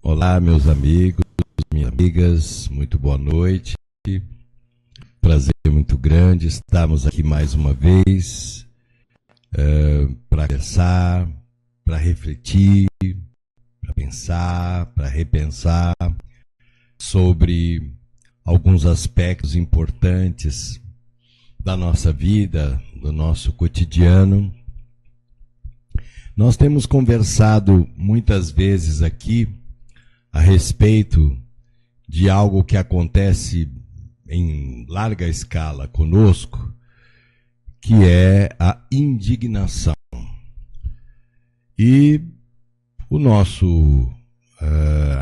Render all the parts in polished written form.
Olá, meus amigos, minhas amigas, muito boa noite. Prazer muito grande estarmos aqui mais uma vez para conversar, para refletir, para pensar, para repensar sobre alguns aspectos importantes da nossa vida, do nosso cotidiano. Nós temos conversado muitas vezes aqui a respeito de algo que acontece em larga escala conosco, que é a indignação. E o nosso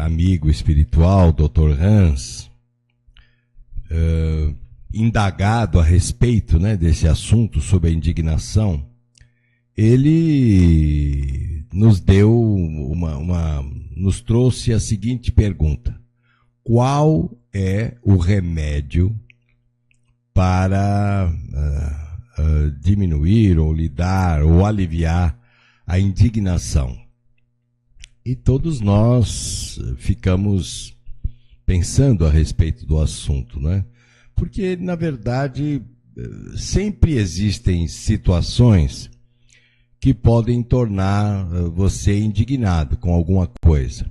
amigo espiritual, Dr. Hans, indagado a respeito, né, desse assunto sobre a indignação, ele nos deu nos trouxe a seguinte pergunta: qual é o remédio para diminuir ou lidar ou aliviar a indignação? E todos nós ficamos pensando a respeito do assunto, né? Porque, na verdade, sempre existem situações que podem tornar você indignado com alguma coisa.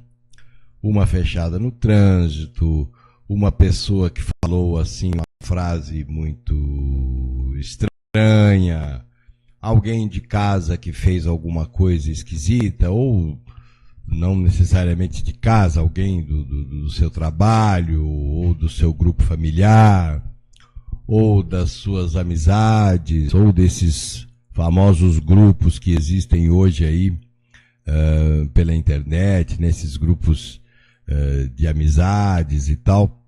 Uma fechada no trânsito, uma pessoa que falou assim uma frase muito estranha, alguém de casa que fez alguma coisa esquisita, ou não necessariamente de casa, alguém do seu trabalho, ou do seu grupo familiar, ou das suas amizades, ou desses famosos grupos que existem hoje aí pela internet, nesses grupos de amizades e tal.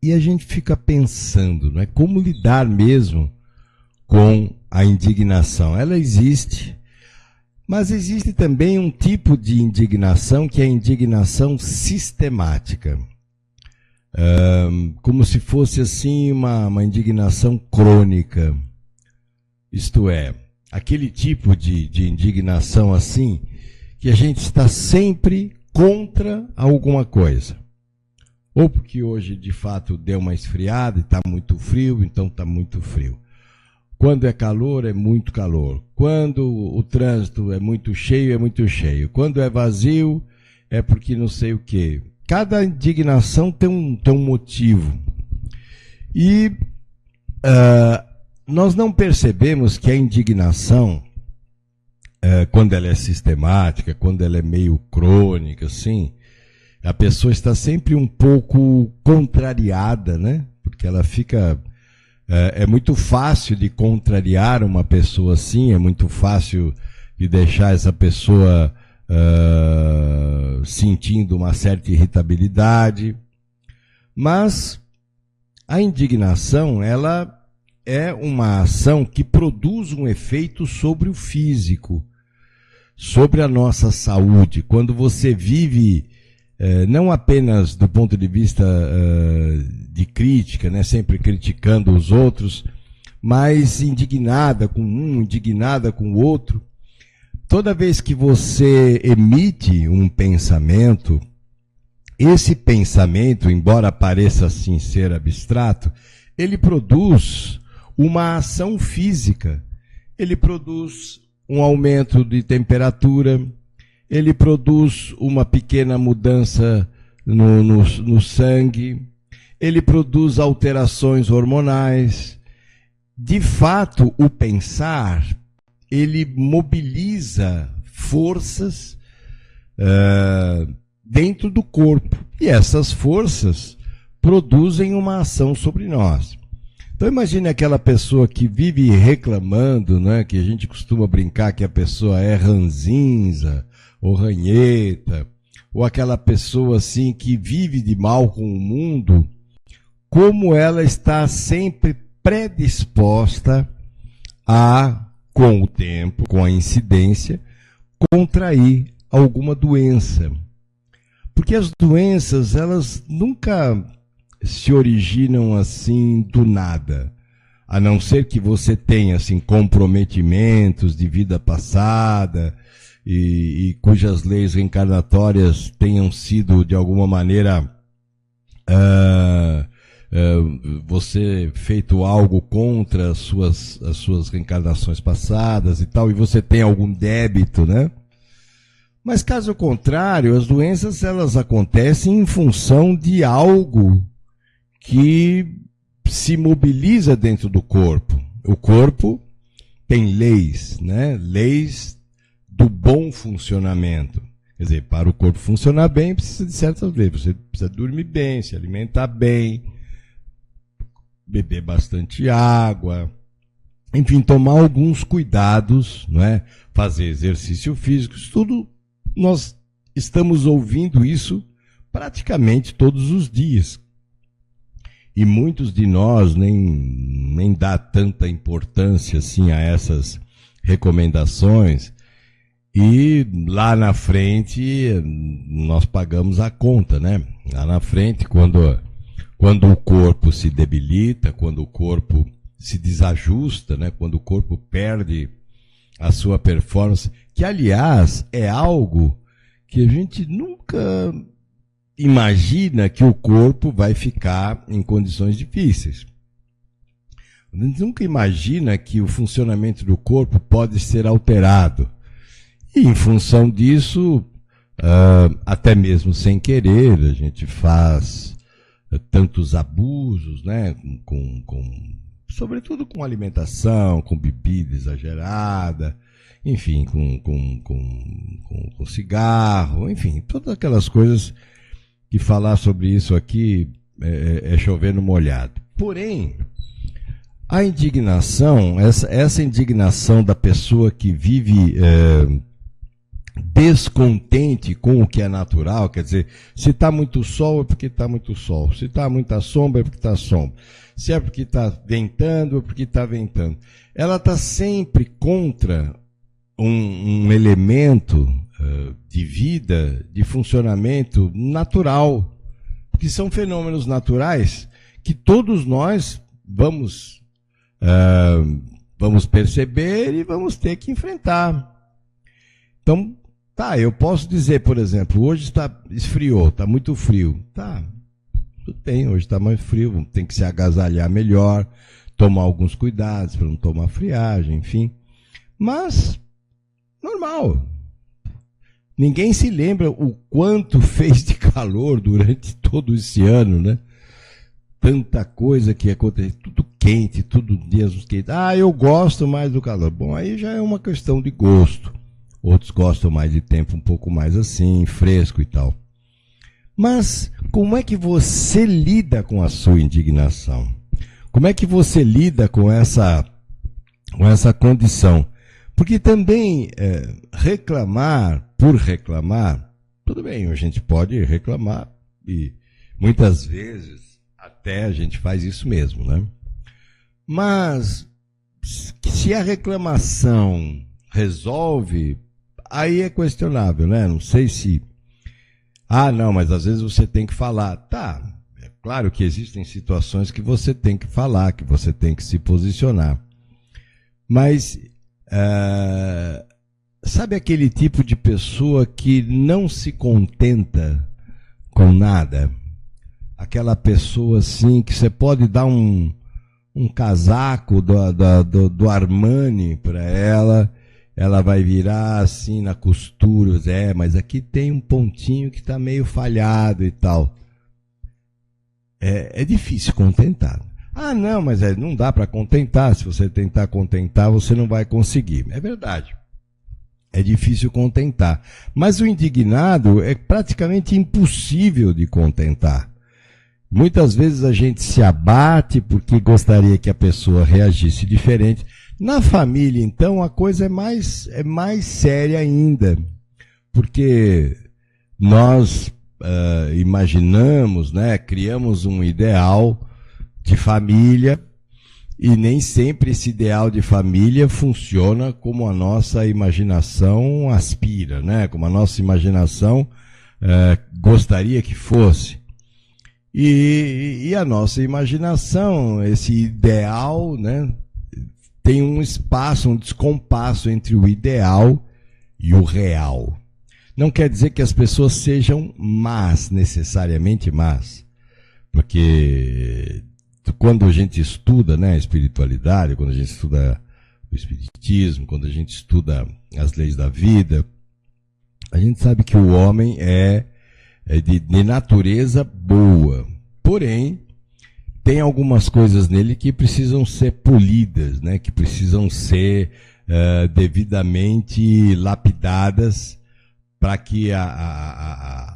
E a gente fica pensando, né, como lidar mesmo com a indignação. Ela existe, mas existe também um tipo de indignação que é a indignação sistemática. Como se fosse assim uma indignação crônica. Isto é, aquele tipo de indignação assim, que a gente está sempre contra alguma coisa. Ou porque hoje, de fato, deu uma esfriada e está muito frio, então está muito frio. Quando é calor, é muito calor. Quando o trânsito é muito cheio, é muito cheio. Quando é vazio, é porque não sei o quê. Cada indignação tem um motivo. E nós não percebemos que a indignação, quando ela é sistemática, quando ela é meio crônica, assim, a pessoa está sempre um pouco contrariada, né? Porque ela fica... É muito fácil de contrariar uma pessoa assim, é muito fácil de deixar essa pessoa sentindo uma certa irritabilidade. Mas a indignação, ela é uma ação que produz um efeito sobre o físico, sobre a nossa saúde. Quando você vive, não apenas do ponto de vista de crítica, né, sempre criticando os outros, mas indignada com um, indignada com o outro, toda vez que você emite um pensamento, esse pensamento, embora pareça assim ser abstrato, ele produz uma ação física, ele produz um aumento de temperatura, ele produz uma pequena mudança no sangue, ele produz alterações hormonais. De fato, o pensar, ele mobiliza forças dentro do corpo, e essas forças produzem uma ação sobre nós. Então imagine aquela pessoa que vive reclamando, né, que a gente costuma brincar que a pessoa é ranzinza ou ranheta, ou aquela pessoa assim que vive de mal com o mundo, como ela está sempre predisposta a, com o tempo, com a incidência, contrair alguma doença. Porque as doenças, elas nunca se originam assim do nada, a não ser que você tenha assim comprometimentos de vida passada, e cujas leis reencarnatórias tenham sido, de alguma maneira, você feito algo contra as suas reencarnações passadas e tal, e você tem algum débito, né? Mas caso contrário, as doenças elas acontecem em função de algo que se mobiliza dentro do corpo. O corpo tem leis, né? Leis do bom funcionamento. Quer dizer, para o corpo funcionar bem, precisa de certas leis. Você precisa dormir bem, se alimentar bem, beber bastante água, enfim, tomar alguns cuidados, não é? Fazer exercício físico, isso tudo nós estamos ouvindo isso praticamente todos os dias. E muitos de nós nem dá tanta importância assim a essas recomendações. E lá na frente nós pagamos a conta, né? Lá na frente, quando o corpo se debilita, quando o corpo se desajusta, né? Quando o corpo perde a sua performance, que aliás é algo que a gente nunca imagina que o corpo vai ficar em condições difíceis. A gente nunca imagina que o funcionamento do corpo pode ser alterado. E em função disso, até mesmo sem querer, a gente faz tantos abusos, né? Sobretudo com alimentação, com bebida exagerada, enfim, com cigarro, enfim, todas aquelas coisas que falar sobre isso aqui é chover no molhado. Porém, a indignação, essa indignação da pessoa que vive descontente com o que é natural, quer dizer, se está muito sol é porque está muito sol, se está muita sombra é porque está sombra, se é porque está ventando é porque está ventando. Ela está sempre contra um elemento de vida, de funcionamento natural, que são fenômenos naturais que todos nós vamos perceber e vamos ter que enfrentar. Então, tá, eu posso dizer, por exemplo, hoje esfriou, está muito frio. Tá, tudo bem, hoje está mais frio, tem que se agasalhar melhor, tomar alguns cuidados para não tomar friagem, enfim. Mas, normal. Ninguém se lembra o quanto fez de calor durante todo esse ano, né? Tanta coisa que aconteceu, tudo quente, tudo dias quentes. Ah, eu gosto mais do calor. Bom, aí já é uma questão de gosto. Outros gostam mais de tempo um pouco mais assim, fresco e tal. Mas como é que você lida com a sua indignação? Como é que você lida com essa condição? Porque também reclamar por reclamar, tudo bem, a gente pode reclamar e muitas vezes até a gente faz isso mesmo, né? Mas se a reclamação resolve, aí é questionável, né? Não sei se... Ah, não, mas às vezes você tem que falar. Tá, é claro que existem situações que você tem que falar, que você tem que se posicionar. Mas... sabe aquele tipo de pessoa que não se contenta com nada? Aquela pessoa assim que você pode dar um casaco do Armani para ela vai virar assim na costura, mas aqui tem um pontinho que está meio falhado e tal. É difícil contentar. Ah, não, mas não dá para contentar. Se você tentar contentar, você não vai conseguir. É verdade. É difícil contentar. Mas o indignado é praticamente impossível de contentar. Muitas vezes a gente se abate porque gostaria que a pessoa reagisse diferente. Na família, então, a coisa é mais séria ainda. Porque nós imaginamos, né, criamos um ideal de família, e nem sempre esse ideal de família funciona como a nossa imaginação aspira, né? Como a nossa imaginação gostaria que fosse. E a nossa imaginação, esse ideal, né, tem um espaço, um descompasso entre o ideal e o real. Não quer dizer que as pessoas sejam más, necessariamente más, porque quando a gente estuda, né, a espiritualidade, quando a gente estuda o espiritismo, quando a gente estuda as leis da vida, a gente sabe que o homem é de natureza boa, porém tem algumas coisas nele que precisam ser polidas, né, que precisam ser devidamente lapidadas para que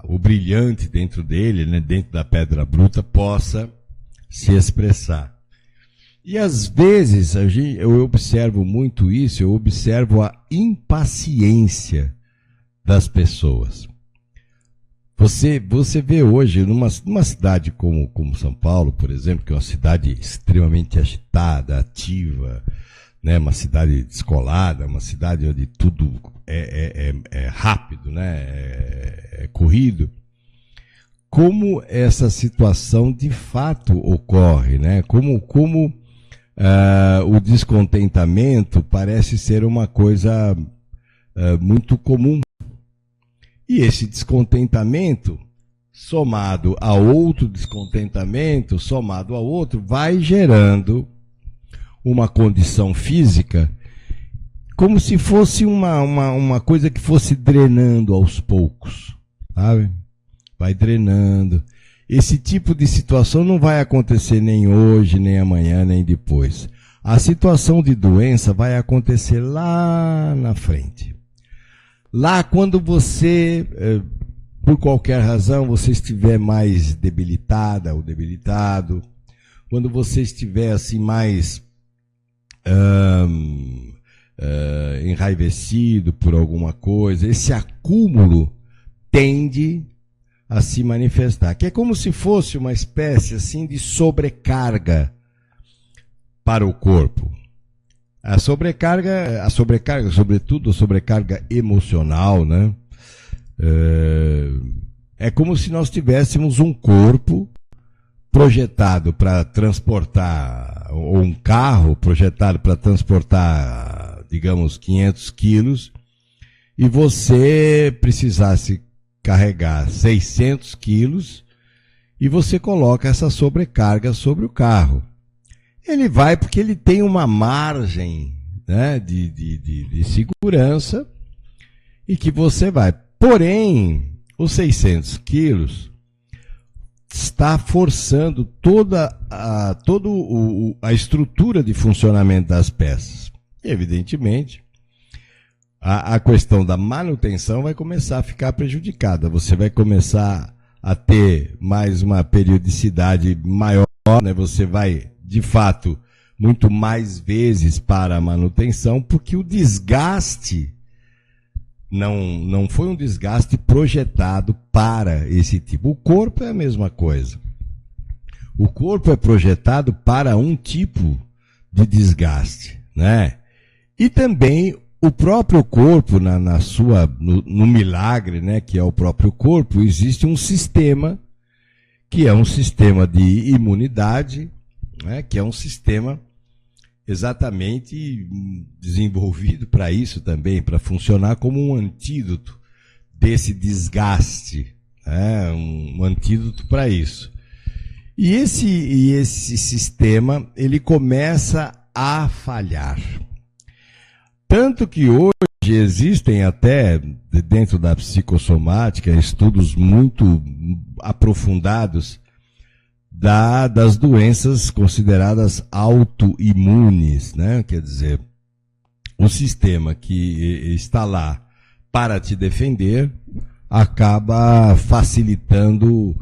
o brilhante dentro dele, né, dentro da pedra bruta, possa se expressar. E às vezes eu observo muito isso, eu observo a impaciência das pessoas. Você vê hoje, numa cidade como São Paulo, por exemplo, que é uma cidade extremamente agitada, ativa, né, uma cidade descolada, uma cidade onde tudo é rápido, né, é corrido, como essa situação de fato ocorre, né, como o descontentamento parece ser uma coisa muito comum. E esse descontentamento, somado a outro descontentamento, somado a outro, vai gerando uma condição física como se fosse uma coisa que fosse drenando aos poucos, sabe? Vai drenando. Esse tipo de situação não vai acontecer nem hoje, nem amanhã, nem depois. A situação de doença vai acontecer lá na frente. Lá quando você, por qualquer razão, você estiver mais debilitada ou debilitado, quando você estiver assim mais enraivecido por alguma coisa, esse acúmulo tende a se manifestar, que é como se fosse uma espécie assim de sobrecarga para o corpo. A sobrecarga, sobretudo a sobrecarga emocional, né? É como se nós tivéssemos um corpo projetado para transportar, ou um carro projetado para transportar, digamos, 500 quilos, e você precisasse carregar 600 quilos, e você coloca essa sobrecarga sobre o carro. Ele vai porque ele tem uma margem, né, de segurança, e que você vai. Porém, os 600 quilos está forçando toda a estrutura de funcionamento das peças. E, evidentemente, a questão da manutenção vai começar a ficar prejudicada. Você vai começar a ter mais uma periodicidade maior, né? Você vai, de fato, muito mais vezes para a manutenção, porque o desgaste não foi um desgaste projetado para esse tipo. O corpo é a mesma coisa. O corpo é projetado para um tipo de desgaste, né? E também o próprio corpo, no milagre, né, que é o próprio corpo, existe um sistema, que é um sistema de imunidade, né, que é um sistema exatamente desenvolvido para isso também, para funcionar como um antídoto desse desgaste, né, um antídoto para isso. E esse sistema, ele começa a falhar. Tanto que hoje existem até, dentro da psicossomática, estudos muito aprofundados das doenças consideradas autoimunes, né? Quer dizer, o sistema que está lá para te defender acaba facilitando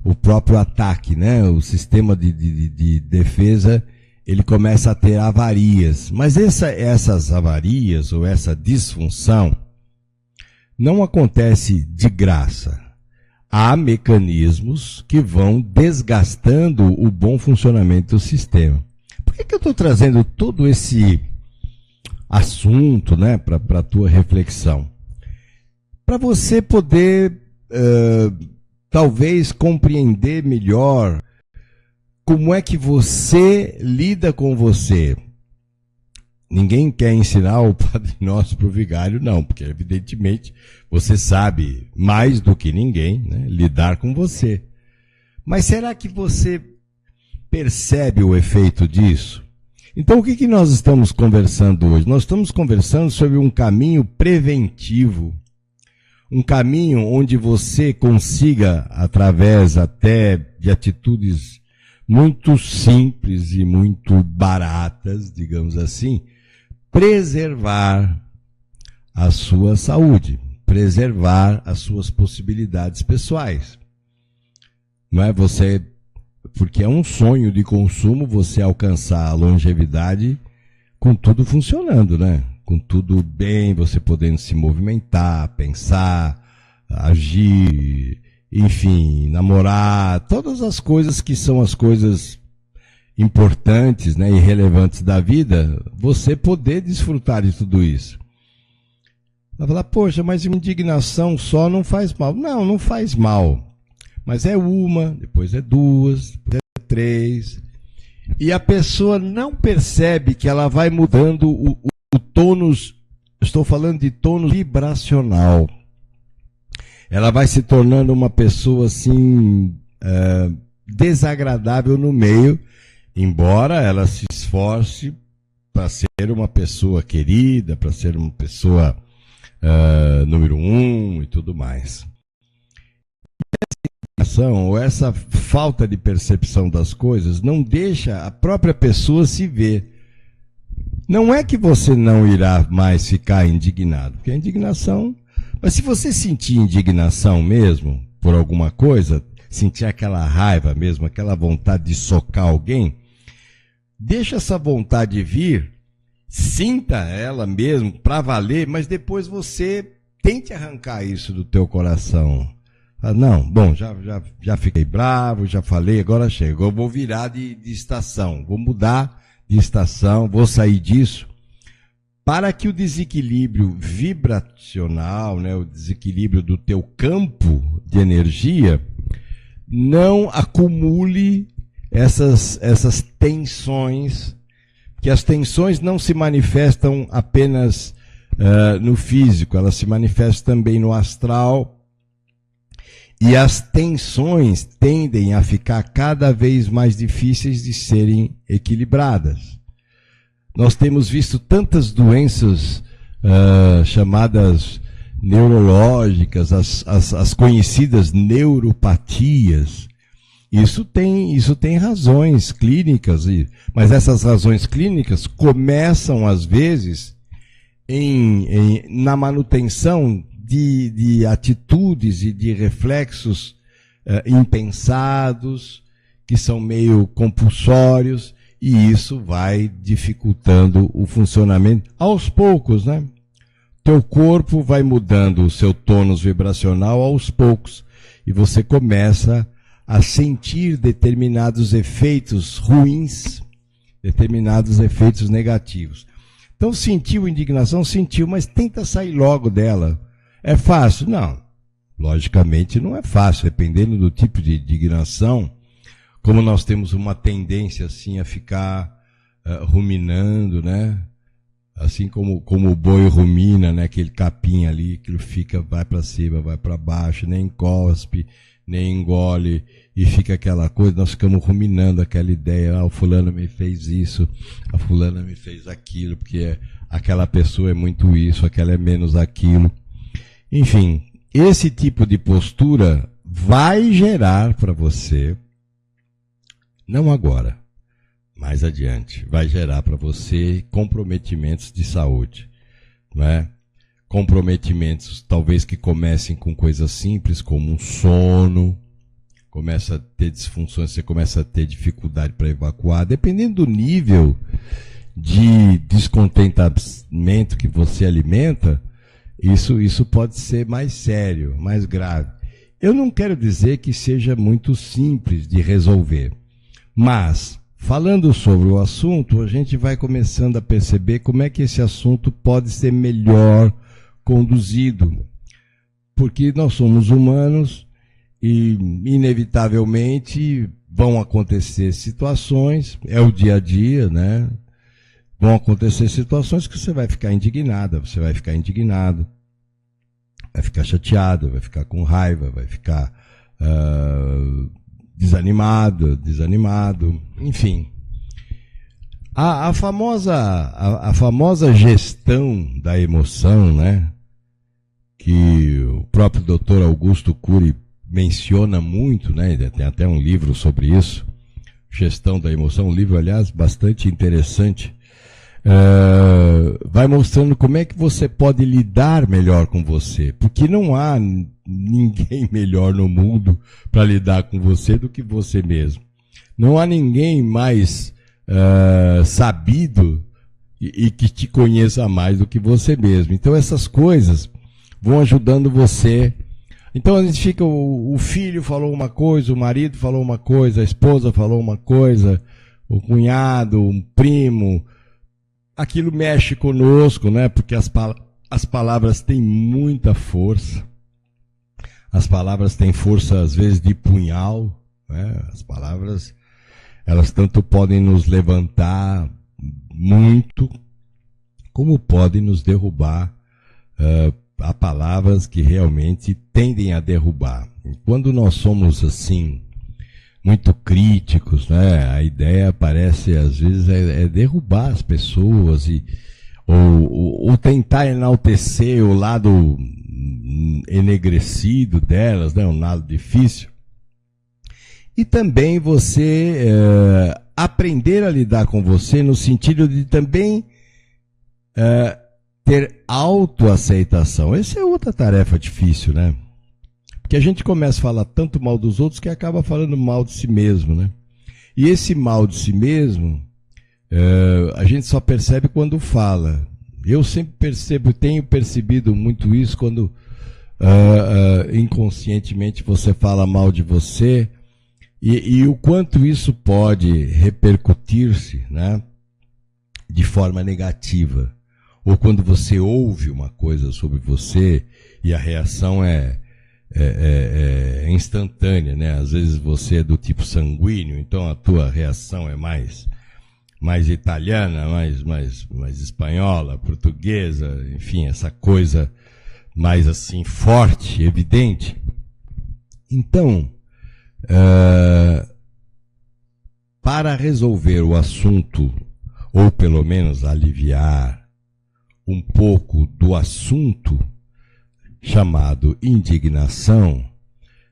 o próprio ataque, né? O sistema de defesa, ele começa a ter avarias. Mas essas avarias ou essa disfunção não acontece de graça. Há mecanismos que vão desgastando o bom funcionamento do sistema. Por que eu estou trazendo todo esse assunto, né, para a tua reflexão? Para você poder, talvez, compreender melhor como é que você lida com você. ninguém quer ensinar o Padre Nosso para o vigário, não, porque evidentemente você sabe mais do que ninguém, né, lidar com você. Mas será que você percebe o efeito disso? Então o que nós estamos conversando hoje? Nós estamos conversando sobre um caminho preventivo, um caminho onde você consiga, através até de atitudes muito simples e muito baratas, digamos assim, preservar a sua saúde, preservar as suas possibilidades pessoais. Não é você, porque é um sonho de consumo você alcançar a longevidade com tudo funcionando, né? Com tudo bem, você podendo se movimentar, pensar, agir, enfim, namorar, todas as coisas que são as coisas importantes, né, e relevantes da vida, você poder desfrutar de tudo isso. Vai falar, poxa, mas indignação só não faz mal. Não, não faz mal. Mas é uma, depois é duas, depois é três. E a pessoa não percebe que ela vai mudando o tônus, estou falando de tônus vibracional. Ela vai se tornando uma pessoa assim, desagradável no meio, embora ela se esforce para ser uma pessoa querida, para ser uma pessoa número um e tudo mais. Ou essa falta de percepção das coisas não deixa a própria pessoa se ver. Não é que você não irá mais ficar indignado, porque a indignação... Mas se você sentir indignação mesmo, por alguma coisa, sentir aquela raiva mesmo, aquela vontade de socar alguém, deixa essa vontade vir, sinta ela mesmo, para valer, mas depois você tente arrancar isso do teu coração. Não, bom, já fiquei bravo, já falei, agora chegou, eu vou virar de estação, vou mudar de estação, vou sair disso, para que o desequilíbrio vibracional, né, o desequilíbrio do teu campo de energia, não acumule essas tensões, que as tensões não se manifestam apenas no físico, elas se manifestam também no astral, e as tensões tendem a ficar cada vez mais difíceis de serem equilibradas. Nós temos visto tantas doenças chamadas neurológicas, as conhecidas neuropatias. Isso tem razões clínicas, mas essas razões clínicas começam, às vezes, na manutenção de atitudes e de reflexos impensados, que são meio compulsórios, e isso vai dificultando o funcionamento aos poucos, né? Teu corpo vai mudando o seu tônus vibracional aos poucos, e você começa a sentir determinados efeitos ruins, determinados efeitos negativos. Então, sentiu indignação? Sentiu, mas tenta sair logo dela. É fácil? Não. Logicamente não é fácil, dependendo do tipo de indignação. Como nós temos uma tendência assim a ficar ruminando, né? Assim como o boi rumina, né? Aquele capim ali, aquilo fica, vai para cima, vai para baixo, nem cospe, nem engole, e fica aquela coisa, nós ficamos ruminando aquela ideia, o fulano me fez isso, a fulana me fez aquilo, porque aquela pessoa é muito isso, aquela é menos aquilo. Enfim, esse tipo de postura vai gerar para você, não agora, mais adiante, vai gerar para você comprometimentos de saúde, não é? Comprometimentos talvez que comecem com coisas simples, como um sono, começa a ter disfunções, você começa a ter dificuldade para evacuar, dependendo do nível de descontentamento que você alimenta, isso pode ser mais sério, mais grave. Eu não quero dizer que seja muito simples de resolver, mas, falando sobre o assunto, a gente vai começando a perceber como é que esse assunto pode ser melhor conduzido. Porque nós somos humanos e, inevitavelmente, vão acontecer situações, é o dia a dia, né? vão acontecer situações que você vai ficar indignada, você vai ficar indignado, vai ficar chateado, vai ficar com raiva, vai ficar desanimado, enfim. A famosa gestão da emoção, né, que o próprio Dr. Augusto Cury menciona muito, né, tem até um livro sobre isso, Gestão da Emoção, um livro, aliás, bastante interessante, vai mostrando como é que você pode lidar melhor com você, porque não há ninguém melhor no mundo para lidar com você do que você mesmo. Não há ninguém mais sabido e que te conheça mais do que você mesmo. Então essas coisas vão ajudando você. Então a gente fica, o filho falou uma coisa, o marido falou uma coisa, a esposa falou uma coisa, o cunhado, um primo, aquilo mexe conosco, né? Porque as palavras têm muita força. As palavras têm força, às vezes, de punhal, né? As palavras, elas tanto podem nos levantar muito, como podem nos derrubar. Há palavras que realmente tendem a derrubar. E quando nós somos, assim, muito críticos, né? A ideia parece, às vezes, é derrubar as pessoas ou tentar enaltecer o lado enegrecido delas, né? Um lado difícil. E também você aprender a lidar com você no sentido de também ter autoaceitação. Essa é outra tarefa difícil, né? Porque a gente começa a falar tanto mal dos outros que acaba falando mal de si mesmo, né? E esse mal de si mesmo, a gente só percebe quando fala. Eu sempre tenho percebido muito isso quando inconscientemente você fala mal de você e o quanto isso pode repercutir-se, né, de forma negativa. Ou quando você ouve uma coisa sobre você e a reação é instantânea, né? Às vezes você é do tipo sanguíneo, então a tua reação é mais italiana, mais espanhola, portuguesa, enfim, essa coisa mais assim forte, evidente. Então, para resolver o assunto, ou pelo menos aliviar um pouco do assunto chamado indignação,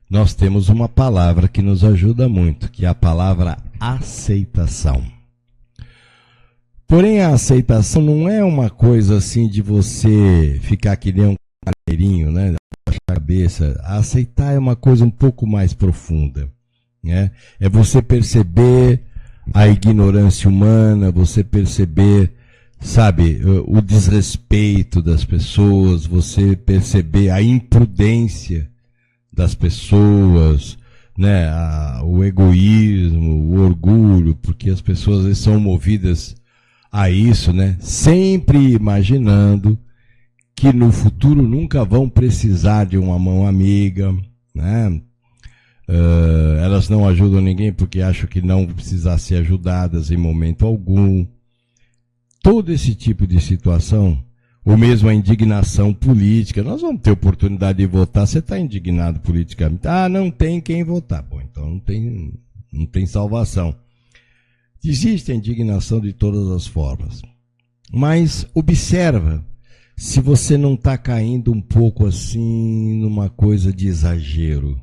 nós temos uma palavra que nos ajuda muito, que é a palavra aceitação. Porém, a aceitação não é uma coisa assim de você ficar que nem um carneirinho, né? Baixar a cabeça. A aceitar é uma coisa um pouco mais profunda, né? É você perceber a ignorância humana, você perceber, sabe, o desrespeito das pessoas, você perceber a imprudência das pessoas, né? O egoísmo, o orgulho, porque as pessoas às vezes são movidas a isso, né? Sempre imaginando que no futuro nunca vão precisar de uma mão amiga, né? Elas não ajudam ninguém porque acham que não vão precisar ser ajudadas em momento algum. Todo esse tipo de situação, ou mesmo a indignação política, nós vamos ter oportunidade de votar, você está indignado politicamente, não tem quem votar, bom, então não tem salvação. Existe a indignação de todas as formas, mas observa se você não está caindo um pouco assim numa coisa de exagero.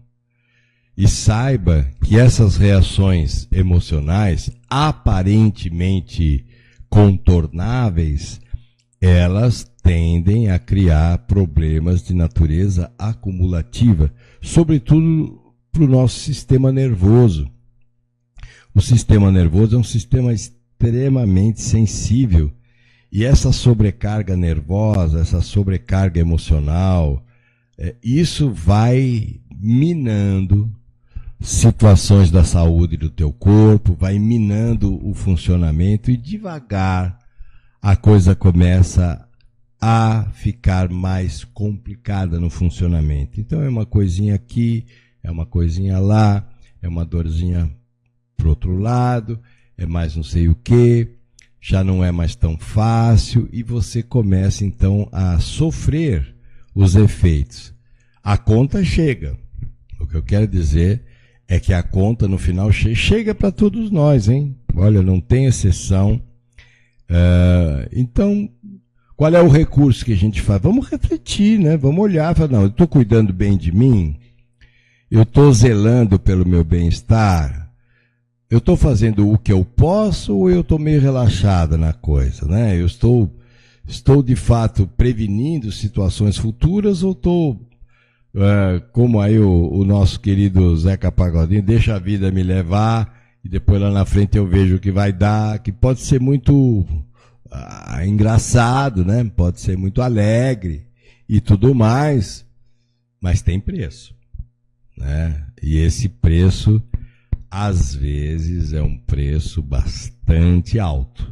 E saiba que essas reações emocionais, aparentemente contornáveis, elas tendem a criar problemas de natureza acumulativa, sobretudo para o nosso sistema nervoso. O sistema nervoso é um sistema extremamente sensível e essa sobrecarga nervosa, essa sobrecarga emocional, isso vai minando situações da saúde do teu corpo, vai minando o funcionamento e devagar a coisa começa a ficar mais complicada no funcionamento. Então é uma coisinha aqui, é uma coisinha lá, é uma dorzinha pro outro lado, é mais não sei o quê. já não é mais tão fácil e você começa então a sofrer os efeitos. A conta chega. O que eu quero dizer é que a conta no final chega para todos nós, hein? Olha, não tem exceção. Então, qual é o recurso que a gente faz? Vamos refletir, né? Vamos olhar, falar, não, eu estou cuidando bem de mim, eu estou zelando pelo meu bem-estar, eu estou fazendo o que eu posso ou eu estou meio relaxada na coisa, né? Eu estou de fato prevenindo situações futuras ou estou, como aí o nosso querido Zeca Pagodinho, deixa a vida me levar e depois lá na frente eu vejo o que vai dar, que pode ser muito engraçado, né? Pode ser muito alegre e tudo mais, mas tem preço, né? E esse preço, às vezes, é um preço bastante alto.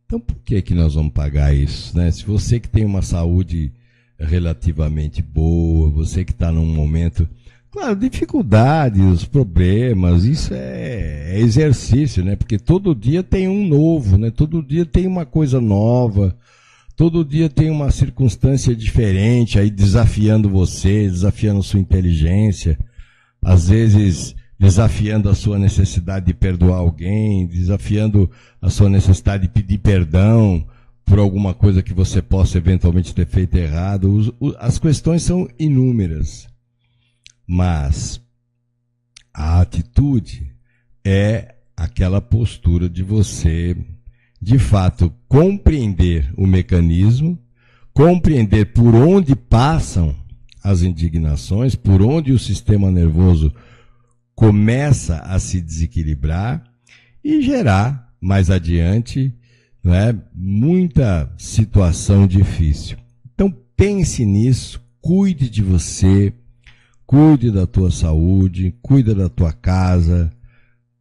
Então, por que nós vamos pagar isso, né? Se você que tem uma saúde relativamente boa, você que está num momento... Claro, dificuldades, problemas, isso é exercício, né? Porque todo dia tem um novo, né? Todo dia tem uma coisa nova, todo dia tem uma circunstância diferente aí desafiando você, desafiando sua inteligência, às vezes desafiando a sua necessidade de perdoar alguém, desafiando a sua necessidade de pedir perdão por alguma coisa que você possa eventualmente ter feito errado. As questões são inúmeras. Mas a atitude é aquela postura de você, de fato, compreender o mecanismo, compreender por onde passam as indignações, por onde o sistema nervoso começa a se desequilibrar e gerar, mais adiante, né, muita situação difícil. Então pense nisso, cuide de você, cuide da tua saúde, cuida da tua casa,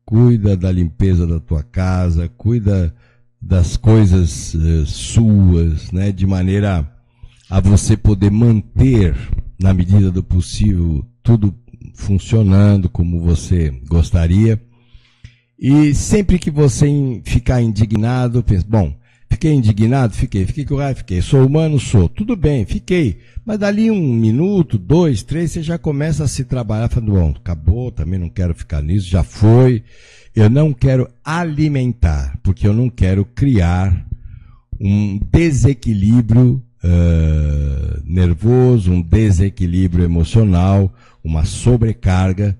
cuida da limpeza da tua casa, cuida das coisas suas, né, de maneira a você poder manter, na medida do possível, tudo funcionando como você gostaria. E sempre que você ficar indignado, pense, bom, fiquei indignado? Fiquei com raiva? Fiquei. Sou humano? Sou. Tudo bem, fiquei. Mas dali 1 minuto, 2, 3, você já começa a se trabalhar, falando, bom, acabou, também não quero ficar nisso, já foi. Eu não quero alimentar, porque eu não quero criar um desequilíbrio nervoso, um desequilíbrio emocional, uma sobrecarga,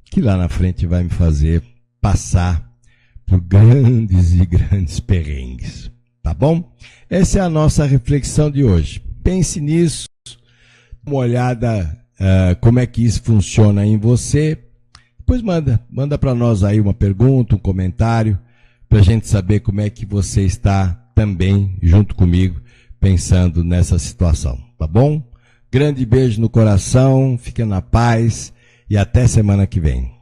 que lá na frente vai me fazer passar por grandes e grandes perrengues. Tá bom? Essa é a nossa reflexão de hoje. Pense nisso, dê uma olhada como é que isso funciona em você. Depois manda para nós aí uma pergunta, um comentário, para a gente saber como é que você está também, junto comigo, pensando nessa situação. Tá bom? Grande beijo no coração, fique na paz e até semana que vem.